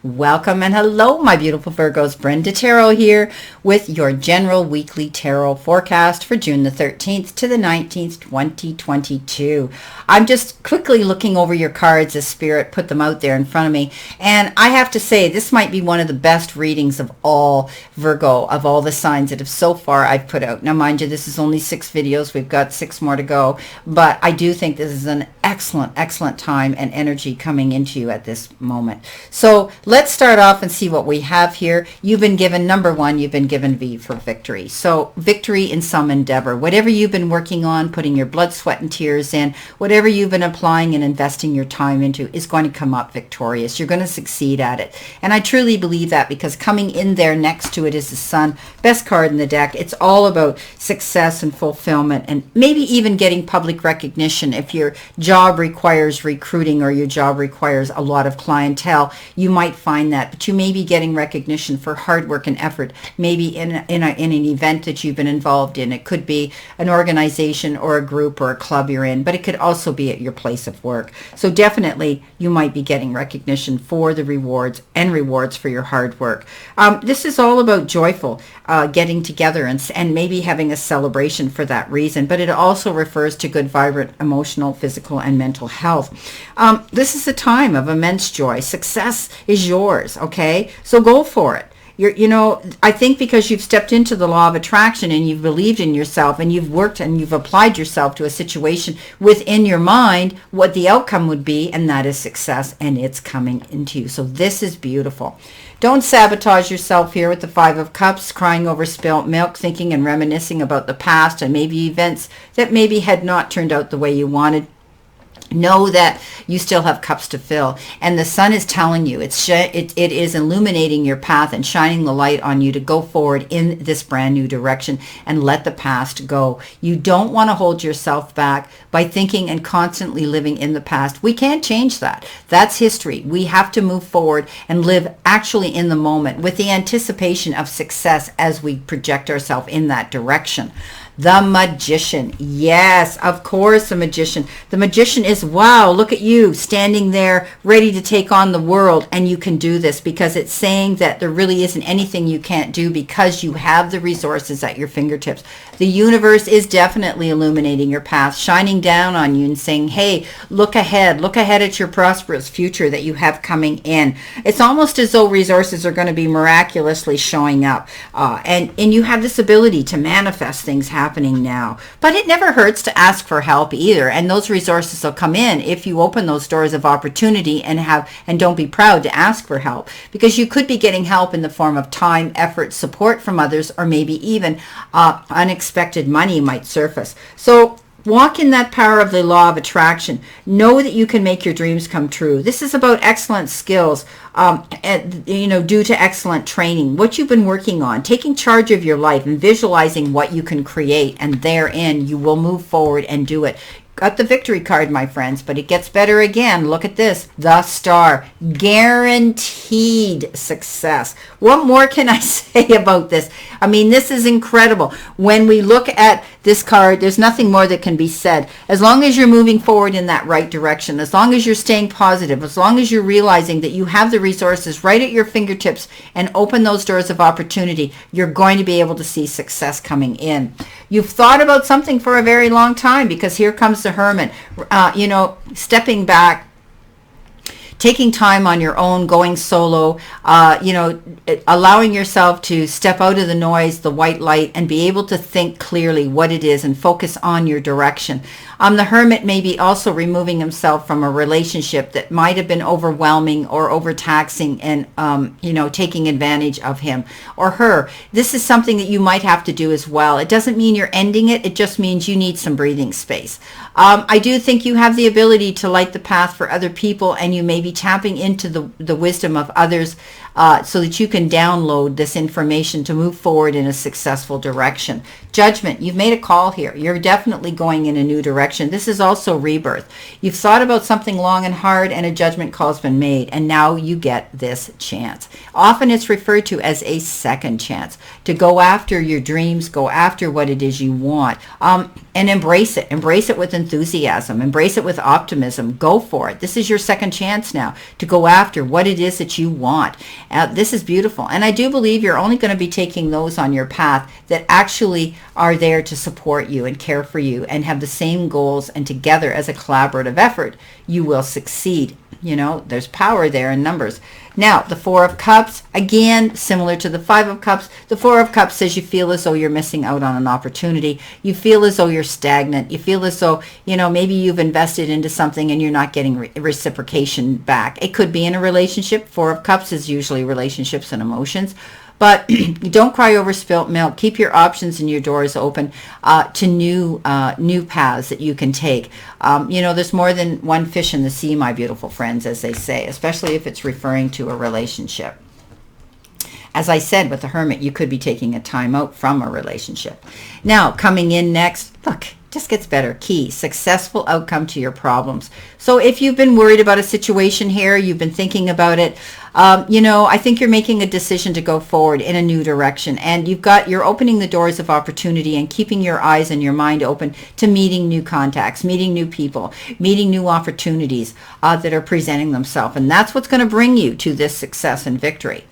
Welcome and hello, my beautiful Virgos. Brenda Tarot here with your general weekly tarot forecast for June the 13th to the 19th, 2022. I'm just quickly looking over your cards as Spirit put them out there in front of me. And I have to say, this might be one of the best readings of all, Virgo, of all the signs that have so far I've put out. Now, mind you, this is only 6 videos. We've got 6 more to go. But I do think this is an excellent, excellent time and energy coming into you at this moment. So let's start off and see what we have here. You've been given, number 1, you've been given V for victory. So victory in some endeavor. Whatever you've been working on, putting your blood, sweat, and tears in, whatever you've been applying and investing your time into is going to come up victorious. You're going to succeed at it. And I truly believe that, because coming in there next to it is the Sun, best card in the deck. It's all about success and fulfillment, and maybe even getting public recognition. If your job requires recruiting or your job requires a lot of clientele, you might find that, but you may be getting recognition for hard work and effort, maybe in an event that you've been involved in. It could be an organization or a group or a club you're in, but it could also be at your place of work. So definitely you might be getting recognition for the rewards for your hard work. This is all about joyful getting together and maybe having a celebration for that reason, but it also refers to good, vibrant, emotional, physical, and mental health. This is a time of immense joy. Success is yours, okay? So go for it. I think because you've stepped into the law of attraction and you've believed in yourself and you've worked and you've applied yourself to a situation within your mind, what the outcome would be, and that is success, and it's coming into you. So this is beautiful. Don't sabotage yourself here with the 5 of Cups, crying over spilt milk, thinking and reminiscing about the past and maybe events that maybe had not turned out the way you wanted. Know that you still have cups to fill, and the Sun is telling you it is illuminating your path and shining the light on you to go forward in this brand new direction and let the past go. You don't want to hold yourself back by thinking and constantly living in the past. We can't change that. That's history. We have to move forward and live actually in the moment with the anticipation of success as we project ourselves in that direction. The Magician. Yes, of course, the Magician. The Magician is, wow, look at you standing there ready to take on the world, and you can do this, because it's saying that there really isn't anything you can't do because you have the resources at your fingertips. The universe is definitely illuminating your path, shining down on you and saying, hey, look ahead at your prosperous future that you have coming in. It's almost as though resources are going to be miraculously showing up, and you have this ability to manifest things happening now. But it never hurts to ask for help either, and those resources will come in if you open those doors of opportunity and don't be proud to ask for help, because you could be getting help in the form of time, effort, support from others, or maybe even unexpected money might surface. So walk in that power of the law of attraction. Know that you can make your dreams come true. This is about excellent skills, due to excellent training, what you've been working on, taking charge of your life and visualizing what you can create, and therein you will move forward and do it. Got the victory card, my friends, but it gets better again. Look at this. The Star. Guaranteed success. What more can I say about this? I mean, this is incredible. When we look at this card, there's nothing more that can be said. As long as you're moving forward in that right direction, as long as you're staying positive, as long as you're realizing that you have the resources right at your fingertips and open those doors of opportunity, you're going to be able to see success coming in. You've thought about something for a very long time, because here comes the Hermit, stepping back, taking time on your own, going solo, allowing yourself to step out of the noise, the white light, and be able to think clearly what it is and focus on your direction. The Hermit may be also removing himself from a relationship that might have been overwhelming or overtaxing and, taking advantage of him or her. This is something that you might have to do as well. It doesn't mean you're ending it. It just means you need some breathing space. I do think you have the ability to light the path for other people, and you may be tapping into the wisdom of others so that you can download this information to move forward in a successful direction. Judgment. You've made a call here. You're definitely going in a new direction. This is also rebirth. You've thought about something long and hard, and a judgment call's been made, and now you get this chance. Often it's referred to as a second chance to go after your dreams, go after what it is you want, and embrace it. Embrace it with enthusiasm. Embrace it with optimism. Go for it. This is your second chance now to go after what it is that you want. This is beautiful. And I do believe you're only going to be taking those on your path that actually are there to support you and care for you and have the same goals, and together as a collaborative effort, you will succeed. You know, there's power there in numbers. Now, the Four of Cups, again, similar to the Five of Cups. The Four of Cups says you feel as though you're missing out on an opportunity. You feel as though you're stagnant. You feel as though, you know, maybe you've invested into something and you're not getting reciprocation back. It could be in a relationship. Four of Cups is usually relationships and emotions. But don't cry over spilt milk. Keep your options and your doors open to new paths that you can take. You know, there's more than one fish in the sea, my beautiful friends, as they say, especially if it's referring to a relationship. As I said, with the Hermit, you could be taking a time out from a relationship. Now, coming in next, look, just gets better. Key, successful outcome to your problems. So if you've been worried about a situation here, you've been thinking about it, you know, I think you're making a decision to go forward in a new direction, and you're opening the doors of opportunity and keeping your eyes and your mind open to meeting new contacts, meeting new people, meeting new opportunities that are presenting themselves. And that's what's going to bring you to this success and victory.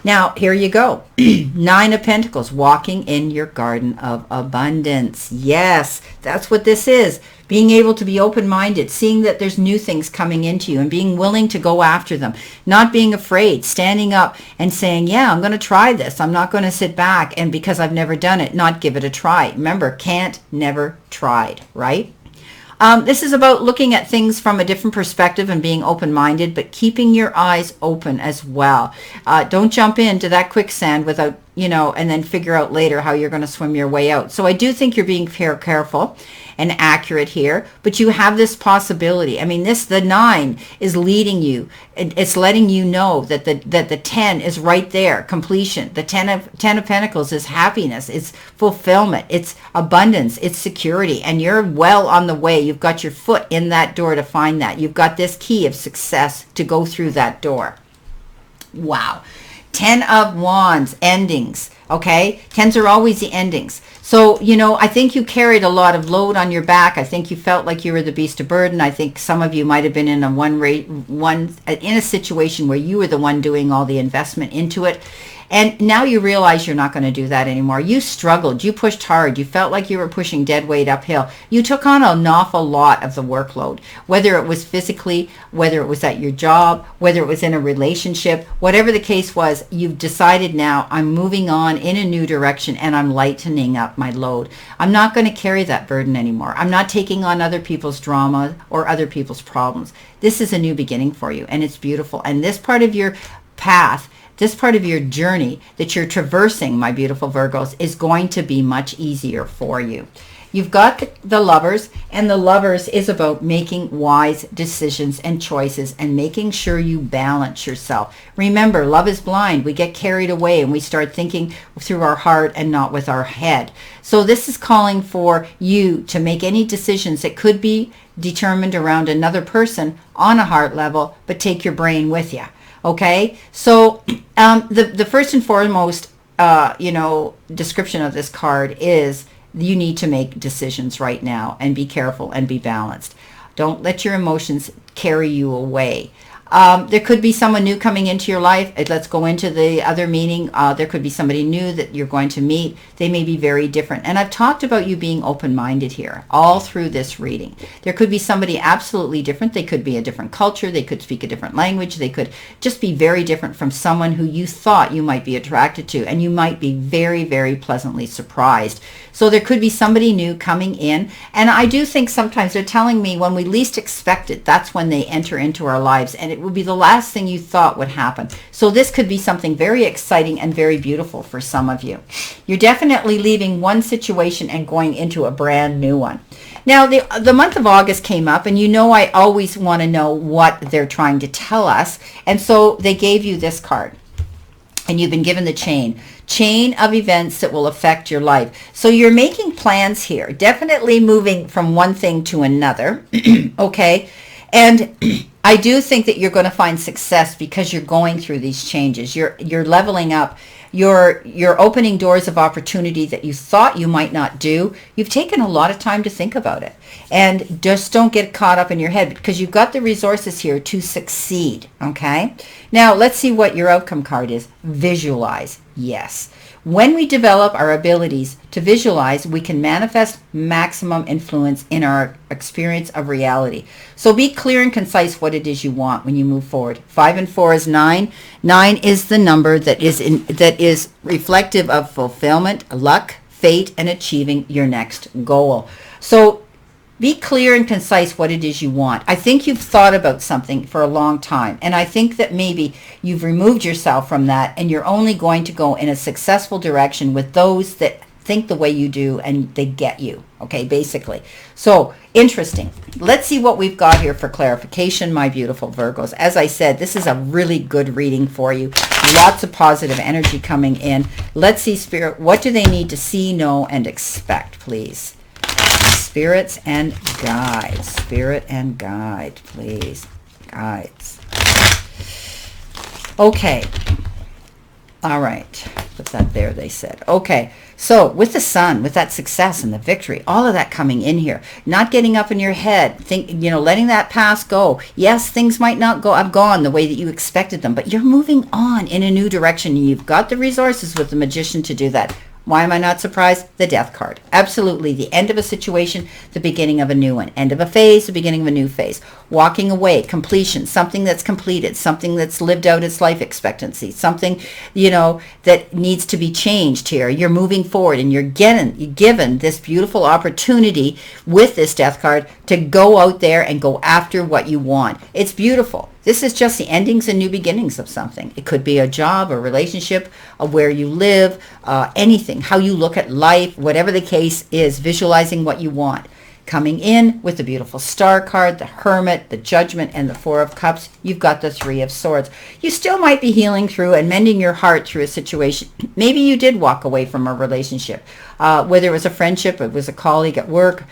Now, here you go. Nine of Pentacles, walking in your garden of abundance. Yes, that's what this is. Being able to be open-minded, seeing that there's new things coming into you and being willing to go after them. Not being afraid, standing up and saying, yeah, I'm going to try this. I'm not going to sit back and because I've never done it, not give it a try. Remember, can't, never tried, right? This is about looking at things from a different perspective and being open-minded, but keeping your eyes open as well. Don't jump into that quicksand without, you know, and then figure out later how you're going to swim your way out. So I do think you're being careful and accurate here, but you have this possibility. I mean, the 9 is leading you. It's letting you know that the 10 is right there, completion. The 10 of Pentacles is happiness, it's fulfillment, it's abundance, it's security, and you're well on the way. You've got your foot in that door to find that. You've got this key of success to go through that door. Wow. 10 of Wands, endings. Okay, 10s are always the endings. So, you know, I think you carried a lot of load on your back. I think you felt like you were the beast of burden. I think some of you might have been in a situation where you were the one doing all the investment into it. And now you realize you're not going to do that anymore. You struggled. You pushed hard. You felt like you were pushing dead weight uphill. You took on an awful lot of the workload, whether it was physically, whether it was at your job, whether it was in a relationship, whatever the case was, you've decided now I'm moving on in a new direction and I'm lightening up my load. I'm not going to carry that burden anymore. I'm not taking on other people's drama or other people's problems. This is a new beginning for you, and it's beautiful. And this part of your path, this part of your journey that you're traversing, my beautiful Virgos, is going to be much easier for you. You've got the Lovers, and the Lovers is about making wise decisions and choices and making sure you balance yourself. Remember, love is blind. We get carried away and we start thinking through our heart and not with our head. So this is calling for you to make any decisions that could be determined around another person on a heart level, but take your brain with you. Okay, so the first and foremost, description of this card is you need to make decisions right now and be careful and be balanced. Don't let your emotions carry you away. There could be someone new coming into your life. Let's go into the other meaning. There could be somebody new that you're going to meet. They may be very different. And I've talked about you being open-minded here all through this reading. There could be somebody absolutely different. They could be a different culture. They could speak a different language. They could just be very different from someone who you thought you might be attracted to. And you might be very, very pleasantly surprised. So there could be somebody new coming in. And I do think sometimes they're telling me when we least expect it, that's when they enter into our lives. And it would be the last thing you thought would happen. So this could be something very exciting and very beautiful for some of you. You're definitely leaving one situation and going into a brand new one. Now, the month of August came up, and you know I always want to know what they're trying to tell us. And so they gave you this card. And you've been given the chain of events that will affect your life. So you're making plans here, definitely moving from one thing to another. Okay. And I do think that you're going to find success because you're going through these changes. You're leveling up. You're opening doors of opportunity that you thought you might not do. You've taken a lot of time to think about it. And just don't get caught up in your head, because you've got the resources here to succeed, okay? Now, let's see what your outcome card is. Visualize. Yes. When we develop our abilities to visualize, we can manifest maximum influence in our experience of reality. So be clear and concise what it is you want when you move forward. 5 and 4 is 9. 9 is the number that is reflective of fulfillment, luck, fate, and achieving your next goal. So be clear and concise what it is you want. I think you've thought about something for a long time, and I think that maybe you've removed yourself from that, and you're only going to go in a successful direction with those that think the way you do and they get you, okay, basically. So, interesting. Let's see what we've got here for clarification, my beautiful Virgos. As I said, this is a really good reading for you. Lots of positive energy coming in. Let's see, Spirit, what do they need to see, know, and expect, please? Spirits and guides. Spirit and guide, please. Guides. Okay. All right. Put that there, they said. Okay. So with the sun, with that success and the victory, all of that coming in here, not getting up in your head, letting that past go. Yes, things might not have gone the way that you expected them, but you're moving on in a new direction. You've got the resources with the Magician to do that. Why am I not surprised? The Death card. Absolutely. The end of a situation, the beginning of a new one. End of a phase, the beginning of a new phase. Walking away, completion, something that's completed, something that's lived out its life expectancy, something, that needs to be changed here. You're moving forward, and you're given this beautiful opportunity with this Death card to go out there and go after what you want. It's beautiful. This is just the endings and new beginnings of something. It could be a job, a relationship, where you live, anything, how you look at life, whatever the case is, visualizing what you want. Coming in with the beautiful Star card, the Hermit, the Judgment, and the Four of Cups, you've got the Three of Swords. You still might be healing through and mending your heart through a situation. Maybe you did walk away from a relationship, whether it was a friendship, it was a colleague at work,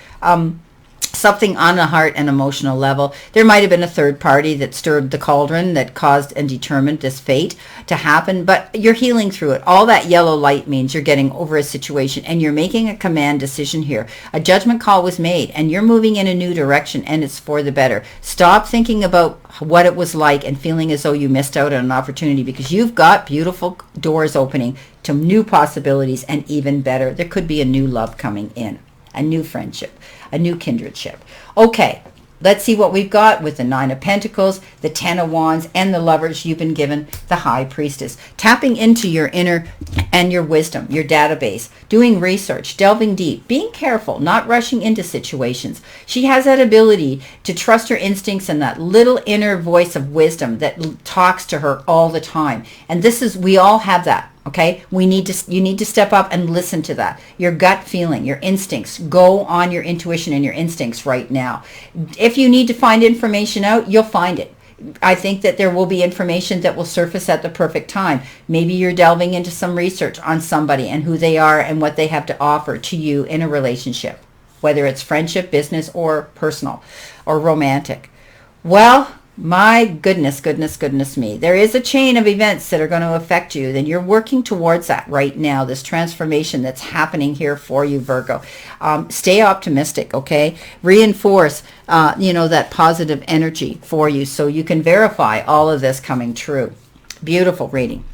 something on a heart and emotional level. There might have been a third party that stirred the cauldron that caused and determined this fate to happen, but you're healing through it. All that yellow light means you're getting over a situation, and you're making a command decision here. A judgment call was made, and you're moving in a new direction, and it's for the better. Stop thinking about what it was like and feeling as though you missed out on an opportunity, because you've got beautiful doors opening to new possibilities, and even better, there could be a new love coming in, a new friendship, a new kindredship. Okay, let's see what we've got with the Nine of Pentacles, the Ten of Wands, and the Lovers. You've been given the High Priestess. Tapping into your inner and your wisdom, your database, doing research, delving deep, being careful, not rushing into situations. She has that ability to trust her instincts and that little inner voice of wisdom that talks to her all the time. And we all have that. Okay, you need to step up and listen to that. Your gut feeling, your instincts. Go on your intuition and your instincts right now. If you need to find information out, you'll find it. I think that there will be information that will surface at the perfect time. Maybe you're delving into some research on somebody and who they are and what they have to offer to you in a relationship, whether it's friendship, business, or personal, or romantic. Well, my goodness me. There is a chain of events that are going to affect you. Then you're working towards that right now, this transformation that's happening here for you, Virgo. Stay optimistic, okay? Reinforce, that positive energy for you so you can verify all of this coming true. Beautiful reading.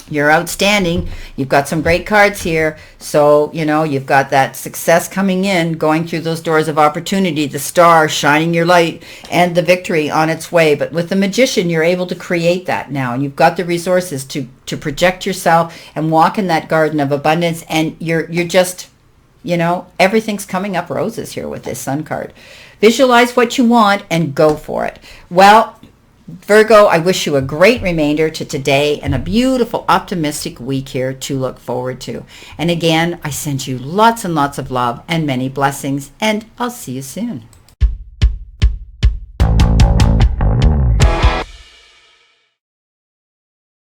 You're outstanding. You've got some great cards here. So, you've got that success coming in, going through those doors of opportunity, the star shining your light, and the victory on its way. But with the Magician, you're able to create that now. And you've got the resources to project yourself and walk in that garden of abundance. And you're just, everything's coming up roses here with this Sun card. Visualize what you want and go for it. Well, Virgo, I wish you a great remainder to today and a beautiful, optimistic week here to look forward to. And again, I send you lots and lots of love and many blessings, and I'll see you soon.